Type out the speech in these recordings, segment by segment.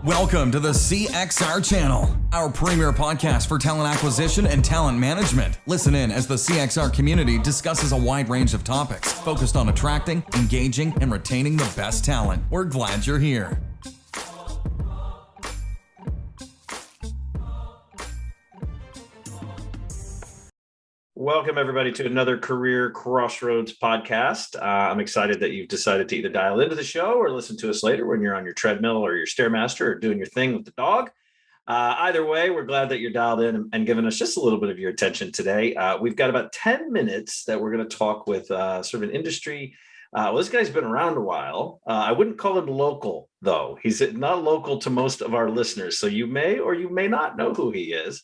Welcome to the CXR channel, our premier podcast for talent acquisition and talent management. Listen in as the CXR community discusses a wide range of topics focused on attracting, engaging, and retaining the best talent. We're glad you're here. Welcome, everybody, to another Career Crossroads podcast. I'm excited that you've decided to either dial into the show or listen to us later when you're on your treadmill or your Stairmaster or doing your thing with the dog. Either way, we're glad that you're dialed in and giving us just a little bit of your attention today. We've got about 10 minutes that we're going to talk with sort of an industry. This guy's been around a while. I wouldn't call him local, though. He's not local to most of our listeners, so you may or you may not know who he is.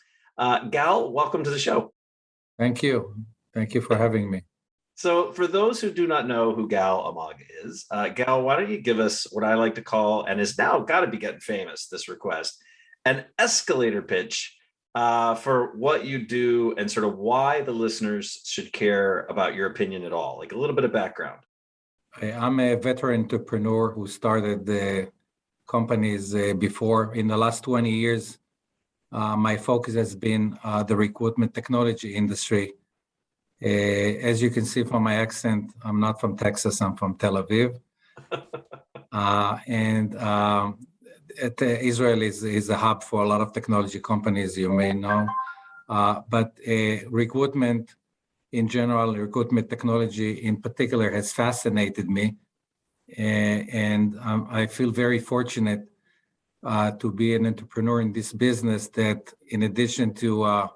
Gal, welcome to the show. Thank you. Thank you for having me. So for those who do not know who Gal Almog is, Gal, why don't you give us what I like to call, and is now got to be getting famous, this request, an escalator pitch for what you do and sort of why the listeners should care about your opinion at all, like a little bit of background. I'm a veteran entrepreneur who started the companies before. In the last 20 years, my focus has been the recruitment technology industry. As you can see from my accent, I'm not from Texas, I'm from Tel Aviv. Israel is a hub for a lot of technology companies, you may know. But recruitment in general, recruitment technology in particular has fascinated me. I feel very fortunate to be an entrepreneur in this business that, in addition to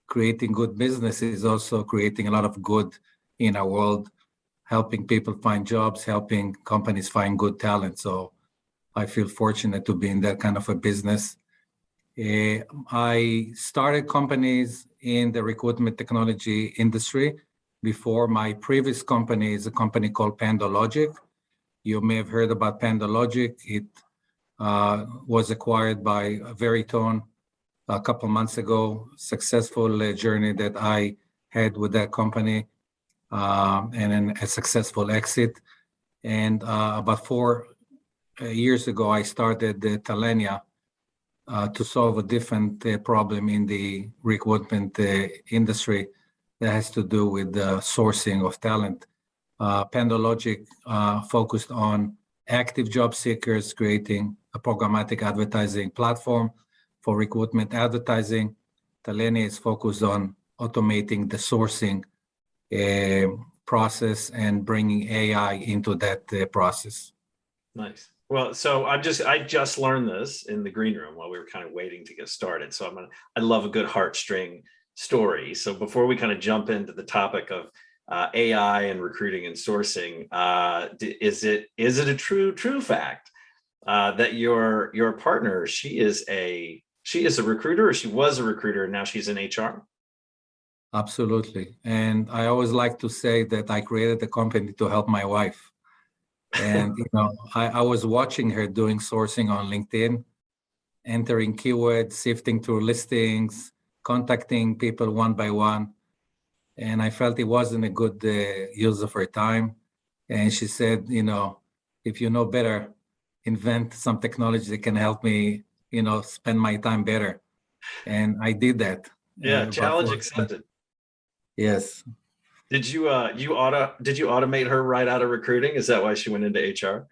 creating good business, is also creating a lot of good in our world, helping people find jobs, helping companies find good talent. So I feel fortunate to be in that kind of a business. I started companies in the recruitment technology industry before. My previous company is a company called PandaLogic. You may have heard about PandaLogic. It was acquired by Veritone a couple months ago. Successful journey that I had with that company, and then a successful exit. And about 4 years ago, I started Talenya to solve a different problem in the recruitment industry that has to do with the sourcing of talent. PandaLogic focused on active job seekers, creating a programmatic advertising platform for recruitment advertising. Talenya is focused on automating the sourcing process and bringing AI into that process. Nice. Well, so I just learned this in the green room while we were kind of waiting to get started. So I love a good heartstring story. So before we kind of jump into the topic of AI and recruiting and sourcing, is it a true fact that your partner, she is a recruiter, or she was a recruiter and now she's in HR? Absolutely. And I always like to say that I created the company to help my wife. And I was watching her doing sourcing on LinkedIn, entering keywords, sifting through listings, contacting people one by one. And I felt it wasn't a good use of her time. And she said, if you know better, invent some technology that can help me, spend my time better. And I did that. Yeah, challenge accepted. Yes. Did you automate her right out of recruiting? Is that why she went into HR?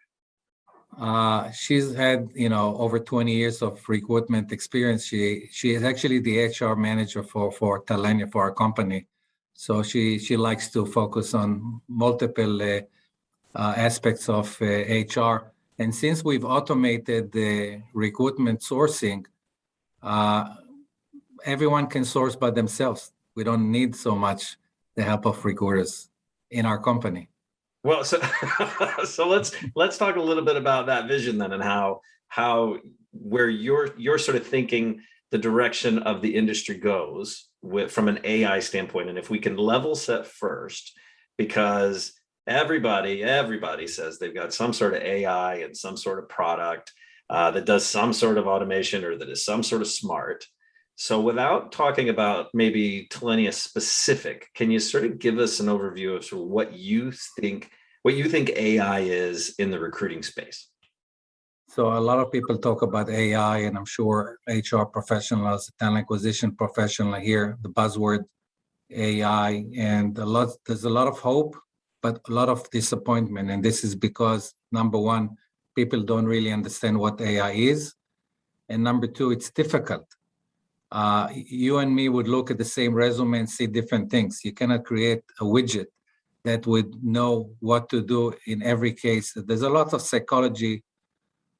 She's had, over 20 years of recruitment experience. She is actually the HR manager for Talenya, for our company. So she likes to focus on multiple aspects of HR. And since we've automated the recruitment sourcing, everyone can source by themselves. We don't need so much the help of recruiters in our company. Well, so let's talk a little bit about that vision then, and how where you're sort of thinking the direction of the industry goes from an AI standpoint. And if we can level set first, because everybody says they've got some sort of AI and some sort of product that does some sort of automation or that is some sort of smart. So without talking about maybe Talenya specific, can you sort of give us an overview of sort of what you think AI is in the recruiting space? So a lot of people talk about AI, and I'm sure HR professionals, talent acquisition professional hear the buzzword AI, and there's a lot of hope, but a lot of disappointment. And this is because number one, people don't really understand what AI is, and number two, it's difficult. You and me would look at the same resume and see different things. You cannot create a widget that would know what to do in every case. There's a lot of psychology.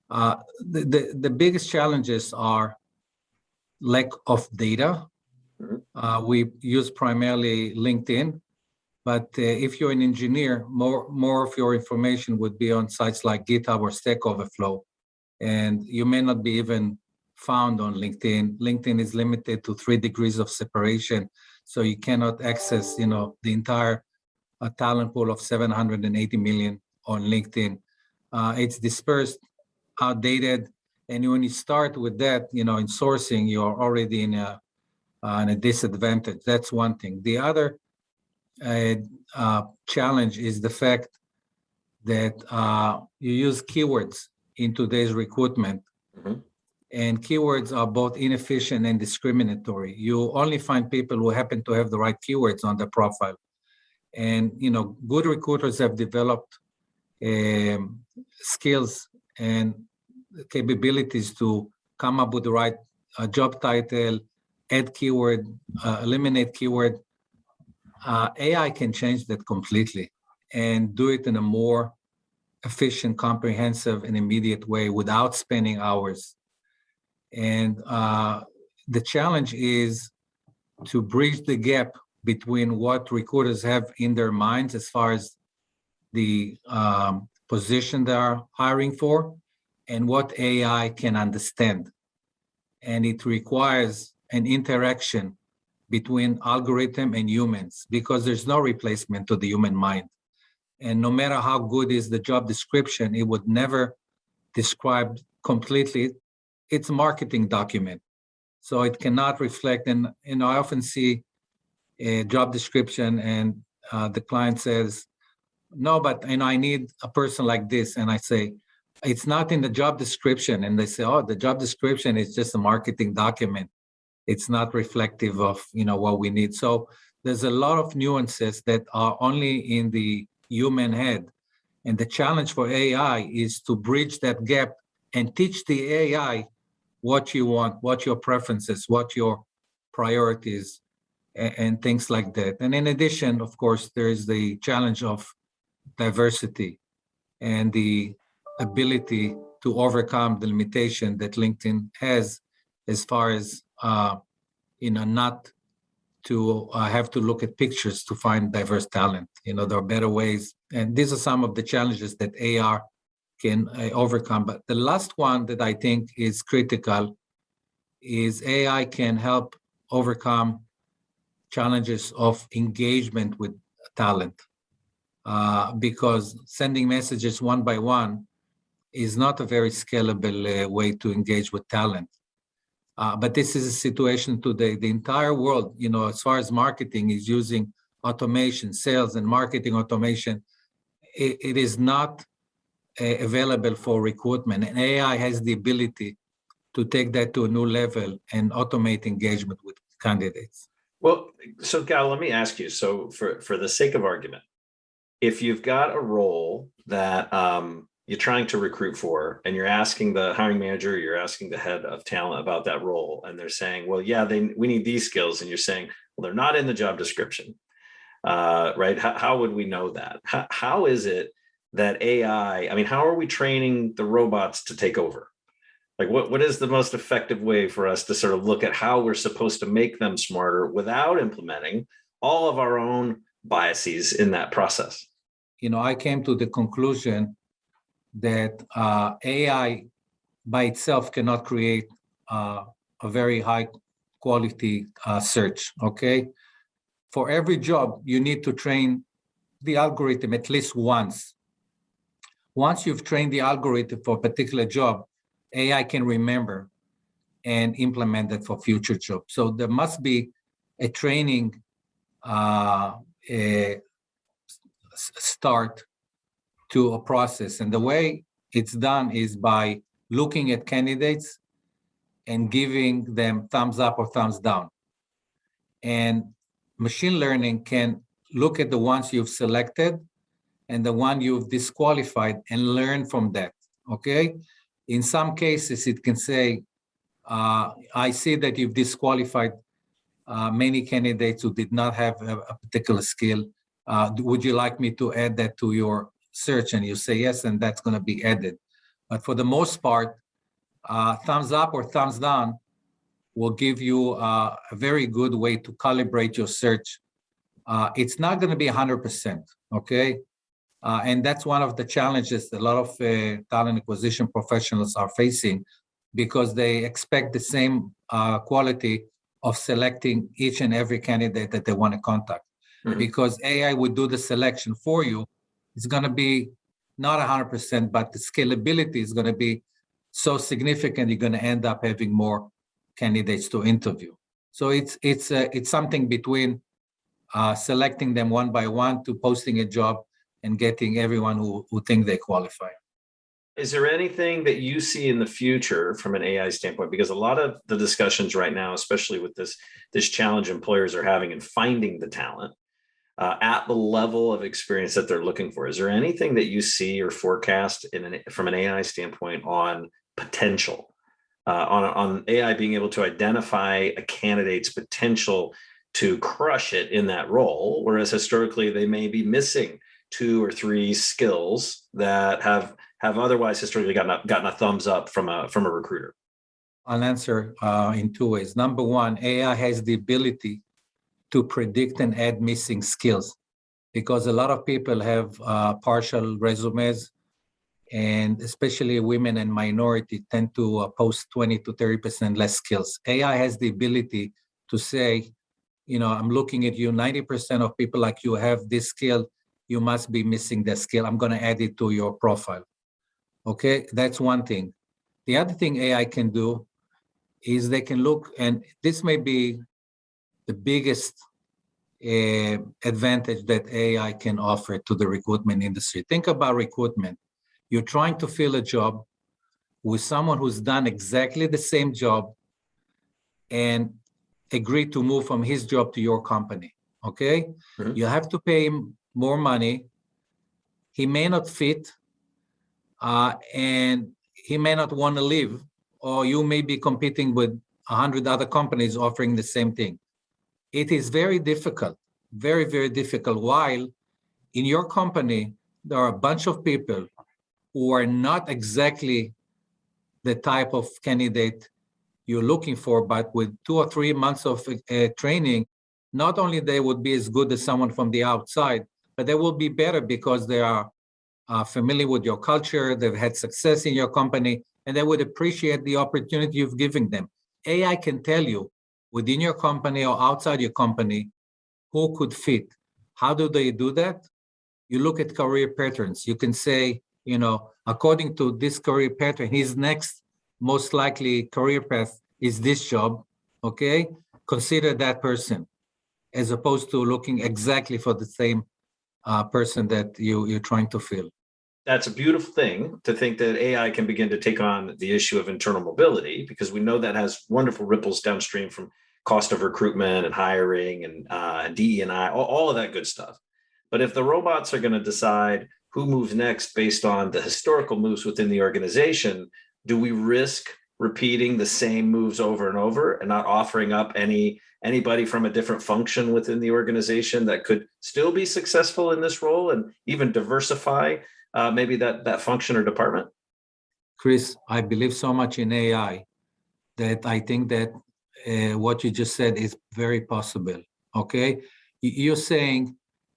The biggest challenges are lack of data. We use primarily LinkedIn, but if you're an engineer, more of your information would be on sites like GitHub or Stack Overflow, and you may not be even found on LinkedIn. LinkedIn is limited to 3 degrees of separation, so you cannot access, the entire talent pool of 780 million on LinkedIn. It's dispersed, outdated, and when you start with that, in sourcing, you're already in a disadvantage. That's one thing. The other challenge is the fact that you use keywords in today's recruitment. Mhm. And keywords are both inefficient and discriminatory. You only find people who happen to have the right keywords on their profile. And, good recruiters have developed skills and capabilities to come up with the right job title, add keyword, eliminate keyword. AI can change that completely and do it in a more efficient, comprehensive, and immediate way without spending hours. And the challenge is to bridge the gap between what recruiters have in their minds as far as the position they are hiring for and what AI can understand. And it requires an interaction between algorithm and humans because there's no replacement to the human mind. And no matter how good is the job description, it would never describe completely. It's a marketing document, so it cannot reflect. And I often see a job description and the client says, no, but I need a person like this. And I say, it's not in the job description. And they say, oh, the job description is just a marketing document. It's not reflective of what we need. So there's a lot of nuances that are only in the human head. And the challenge for AI is to bridge that gap and teach the AI what you want, what your preferences, what your priorities, and things like that. And in addition, of course, there is the challenge of diversity and the ability to overcome the limitation that LinkedIn has as far as, not to have to look at pictures to find diverse talent. There are better ways. And these are some of the challenges that AI can overcome. But the last one that I think is critical is AI can help overcome challenges of engagement with talent. Because sending messages one by one is not a very scalable way to engage with talent. But this is a situation today. The entire world, as far as marketing, is using automation, sales and marketing automation. It is not available for recruitment. And AI has the ability to take that to a new level and automate engagement with candidates. Well, so Gal, let me ask you. So for the sake of argument, if you've got a role that you're trying to recruit for and you're asking the hiring manager, you're asking the head of talent about that role, and they're saying, well, yeah, we need these skills. And you're saying, well, they're not in the job description, right? How would we know that? How is it that AI, how are we training the robots to take over? Like what is the most effective way for us to sort of look at how we're supposed to make them smarter without implementing all of our own biases in that process? I came to the conclusion that AI by itself cannot create a very high quality search, okay? For every job, you need to train the algorithm at least once. Once you've trained the algorithm for a particular job, AI can remember and implement that for future jobs. So there must be a training start to a process. And the way it's done is by looking at candidates and giving them thumbs up or thumbs down. And machine learning can look at the ones you've selected and the one you've disqualified and learn from that, okay? In some cases, it can say, I see that you've disqualified many candidates who did not have a particular skill. Would you like me to add that to your search? And you say yes, and that's going to be added. But for the most part, thumbs up or thumbs down will give you a very good way to calibrate your search. It's not going to be 100%, okay? And that's one of the challenges that a lot of talent acquisition professionals are facing, because they expect the same quality of selecting each and every candidate that they want to contact. Mm-hmm. Because AI would do the selection for you. It's going to be not 100%, but the scalability is going to be so significant, you're going to end up having more candidates to interview. So it's something between selecting them one by one to posting a job and getting everyone who think they qualify. Is there anything that you see in the future from an AI standpoint? Because a lot of the discussions right now, especially with this challenge employers are having in finding the talent at the level of experience that they're looking for, is there anything that you see or forecast from an AI standpoint on potential, on AI being able to identify a candidate's potential to crush it in that role, whereas historically they may be missing 2 or 3 skills that have otherwise historically gotten a thumbs up from a recruiter? I'll answer in 2 ways. Number one, AI has the ability to predict and add missing skills, because a lot of people have partial resumes, and especially women and minority tend to post 20 to 30% less skills. AI has the ability to say, I'm looking at you, 90% of people like you have this skill, you must be missing the skill. I'm going to add it to your profile. Okay, that's one thing. The other thing AI can do is they can look, and this may be the biggest advantage that AI can offer to the recruitment industry. Think about recruitment. You're trying to fill a job with someone who's done exactly the same job and agreed to move from his job to your company, okay? Mm-hmm. You have to pay him more money. He may not fit, and he may not want to leave, or you may be competing with 100 other companies offering the same thing. It is very difficult, very, very difficult. While in your company, there are a bunch of people who are not exactly the type of candidate you're looking for, but with 2 or 3 months of training, not only they would be as good as someone from the outside, but they will be better because they are familiar with your culture, they've had success in your company, and they would appreciate the opportunity you've given them. AI can tell you within your company or outside your company who could fit. How do they do that? You look at career patterns. You can say, according to this career pattern, his next most likely career path is this job, okay? Consider that person, as opposed to looking exactly for the same person that you're trying to fill. That's a beautiful thing to think that AI can begin to take on the issue of internal mobility, because we know that has wonderful ripples downstream from cost of recruitment and hiring and DE&I, all of that good stuff. But if the robots are going to decide who moves next based on the historical moves within the organization, do we risk repeating the same moves over and over and not offering up anybody from a different function within the organization that could still be successful in this role and even diversify maybe that function or department? Chris, I believe so much in AI that I think that what you just said is very possible, okay? You're saying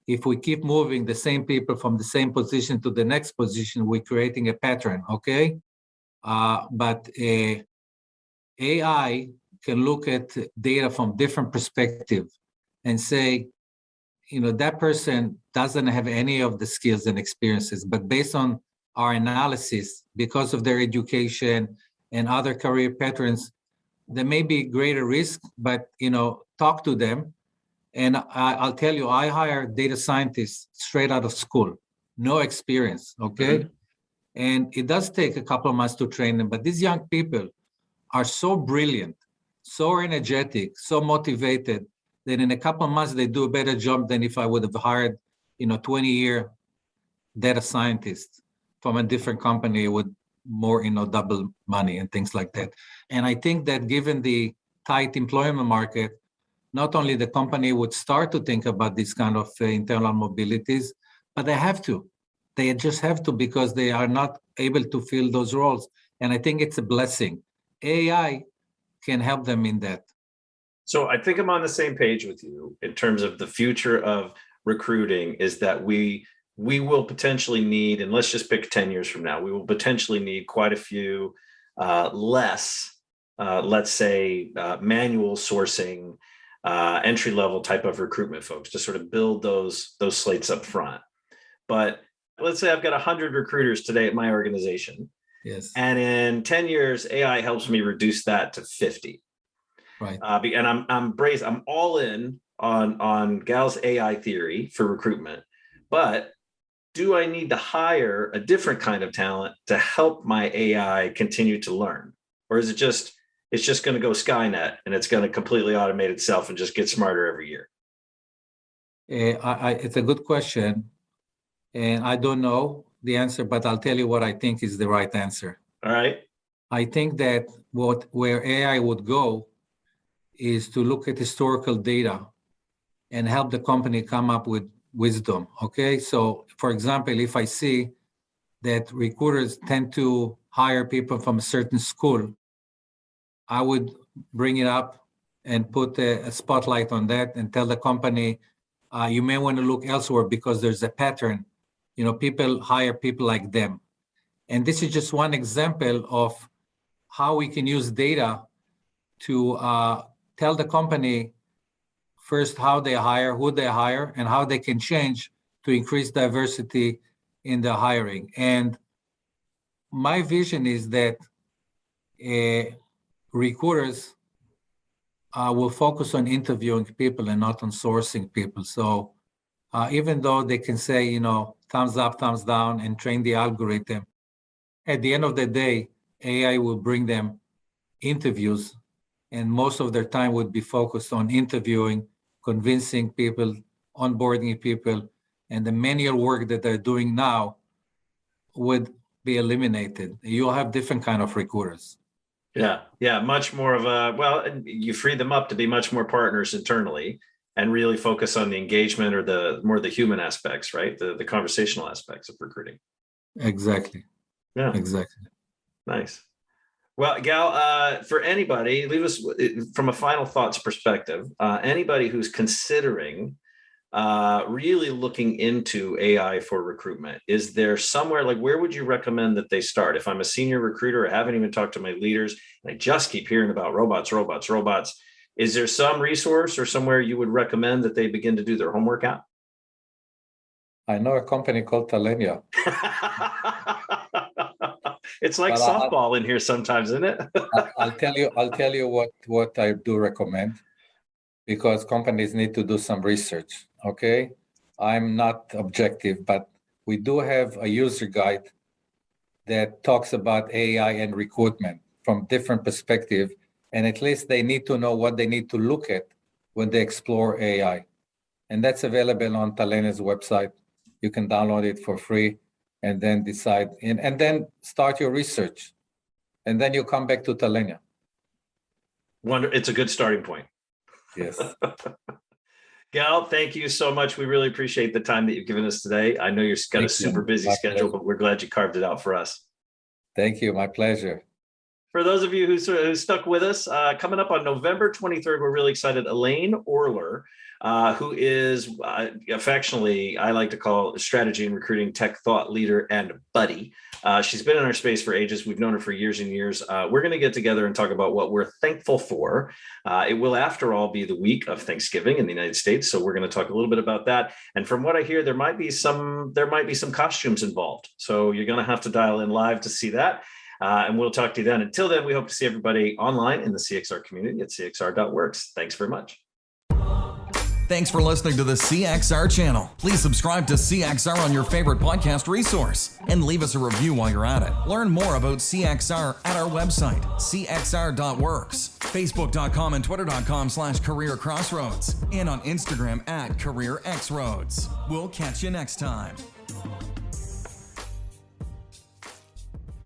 if we keep moving the same people from the same position to the next position, we're creating a pattern, okay? But AI can look at data from different perspectives and say, that person doesn't have any of the skills and experiences, but based on our analysis, because of their education and other career patterns, there may be greater risk, but, talk to them. And I'll tell you, I hire data scientists straight out of school, no experience, okay? Mm-hmm. And it does take a couple of months to train them, but these young people are so brilliant, so energetic, so motivated that in a couple of months they do a better job than if I would have hired, 20-year data scientist from a different company with more, double money and things like that. And I think that given the tight employment market, not only the company would start to think about these kind of internal mobilities, but they have to. They just have to, because they are not able to fill those roles. And I think it's a blessing. AI can help them in that. So I think I'm on the same page with you in terms of the future of recruiting is that we will potentially need, and let's just pick 10 years from now, we will potentially need quite a few less, let's say, manual sourcing, entry-level type of recruitment folks to sort of build those slates up front. But let's say I've got 100 recruiters today at my organization. Yes. And in 10 years, AI helps me reduce that to 50. Right. And I'm all in on Gal's AI theory for recruitment. But do I need to hire a different kind of talent to help my AI continue to learn? Or is it's just going to go Skynet and it's going to completely automate itself and just get smarter every year? It's a good question. And I don't know the answer, but I'll tell you what I think is the right answer. All right. I think that where AI would go is to look at historical data and help the company come up with wisdom. Okay. So for example, if I see that recruiters tend to hire people from a certain school, I would bring it up and put a spotlight on that and tell the company, you may want to look elsewhere because there's a pattern. People hire people like them. And this is just one example of how we can use data to tell the company first how they hire, who they hire, and how they can change to increase diversity in the hiring. And my vision is that recruiters will focus on interviewing people and not on sourcing people. So even though they can say, thumbs up, thumbs down, and train the algorithm, at the end of the day, AI will bring them interviews, and most of their time would be focused on interviewing, convincing people, onboarding people, and the manual work that they're doing now would be eliminated. You'll have different kind of recruiters. Yeah. Much more of you free them up to be much more partners internally and really focus on the engagement or the human aspects, right? The conversational aspects of recruiting. Exactly. Yeah. Exactly. Nice. Well, Gal, for anybody, leave us from a final thoughts perspective, anybody who's considering really looking into AI for recruitment, is there somewhere, where would you recommend that they start? If I'm a senior recruiter, I haven't even talked to my leaders, and I just keep hearing about robots, is there some resource or somewhere you would recommend that they begin to do their homework at? I know a company called Talenya. It's like softball in here sometimes, isn't it? I'll tell you what I do recommend, because companies need to do some research. Okay, I'm not objective, but we do have a user guide that talks about AI and recruitment from different perspectives, and at least they need to know what they need to look at when they explore AI. And that's available on Talenya's website. You can download it for free and then decide, and then start your research. And then you come back to Talenya. It's a good starting point. Yes. Gal, thank you so much. We really appreciate the time that you've given us today. I know you've got a super busy schedule, but we're glad you carved it out for us. Thank you. My pleasure. For those of you who stuck with us, coming up on November 23rd, we're really excited. Elaine Orler, who is affectionately, I like to call strategy and recruiting tech thought leader and buddy. She's been in our space for ages. We've known her for years and years. We're going to get together and talk about what we're thankful for. It will, after all, be the week of Thanksgiving in the United States. So we're going to talk a little bit about that. And from what I hear, there might be some costumes involved. So you're going to have to dial in live to see that. And we'll talk to you then. Until then, we hope to see everybody online in the CXR community at cxr.works. Thanks very much. Thanks for listening to the CXR channel. Please subscribe to CXR on your favorite podcast resource and leave us a review while you're at it. Learn more about CXR at our website, cxr.works, facebook.com and twitter.com/careercrossroads, and on Instagram at careerxroads. We'll catch you next time.